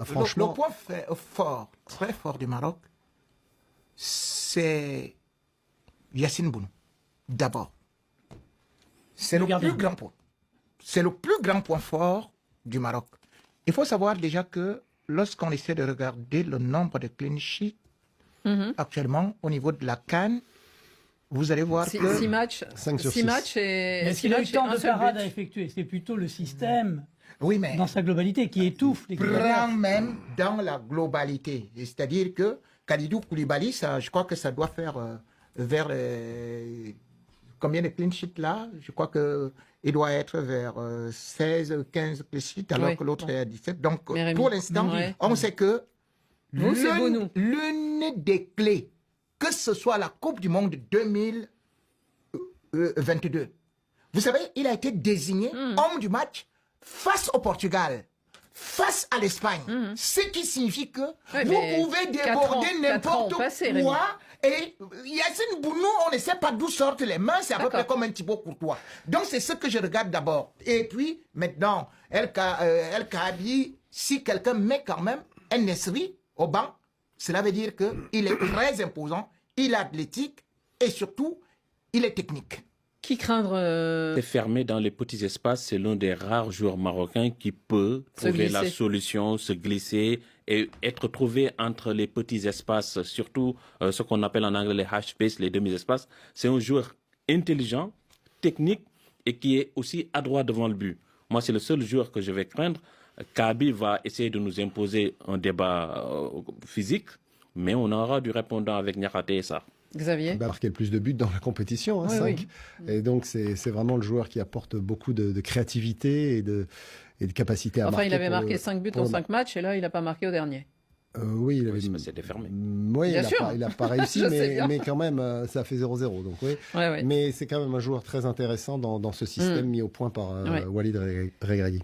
franchement... le point fort, très fort du Maroc, c'est Yassine Bounou. D'abord. C'est le plus grand point. C'est le plus grand point fort du Maroc. Il faut savoir déjà que lorsqu'on essaie de regarder le nombre de clean sheets actuellement au niveau de la CAN, vous allez voir que... 6 matchs, 5 sur 6 6. matchs et... Mais est-ce qu'il a eu tant de parades à effectuer? C'est plutôt le système oui, mais dans sa globalité qui étouffe les prend même dans la globalité. C'est-à-dire que Kalidou Koulibaly, ça, je crois que ça doit faire vers... combien de clean sheets là? Je crois qu'il doit être vers 16, 15 clean sheets, alors que l'autre est à 17. Donc, pour l'instant, on sait que l'une des clés, que ce soit la Coupe du Monde 2022, vous savez, il a été désigné homme du match face au Portugal, face à l'Espagne. Ce qui signifie que vous pouvez déborder n'importe quoi. Et Yassine Bounou, on ne sait pas d'où sortent les mains, c'est à peu près comme un Thibaut Courtois. Donc c'est ce que je regarde d'abord. Et puis maintenant, El Kaabi, si quelqu'un met quand même un Nesri au banc, cela veut dire qu'il est très imposant, il est athlétique et surtout, il est technique. Qui craindre C'est fermé dans les petits espaces, c'est l'un des rares joueurs marocains qui peut trouver la solution, se glisser et être trouvé entre les petits espaces, surtout ce qu'on appelle en anglais les hash space, les demi-espaces. C'est un joueur intelligent, technique et qui est aussi adroit devant le but. Moi, c'est le seul joueur que je vais craindre. Kaby va essayer de nous imposer un débat physique, mais on aura du répondant avec Niakhaté et ça. Xavier? Il a marqué le plus de buts dans la compétition, 5. Et donc, c'est vraiment le joueur qui apporte beaucoup de créativité et de capacité à marquer. Enfin, il avait marqué 5 buts en 5 matchs et là, il n'a pas marqué au dernier. Oui, il avait... C'était fermé. Oui, il n'a pas réussi, mais quand même, ça fait 0-0. Donc, oui. Ouais. Mais c'est quand même un joueur très intéressant dans ce système mis au point par Walid Regragui.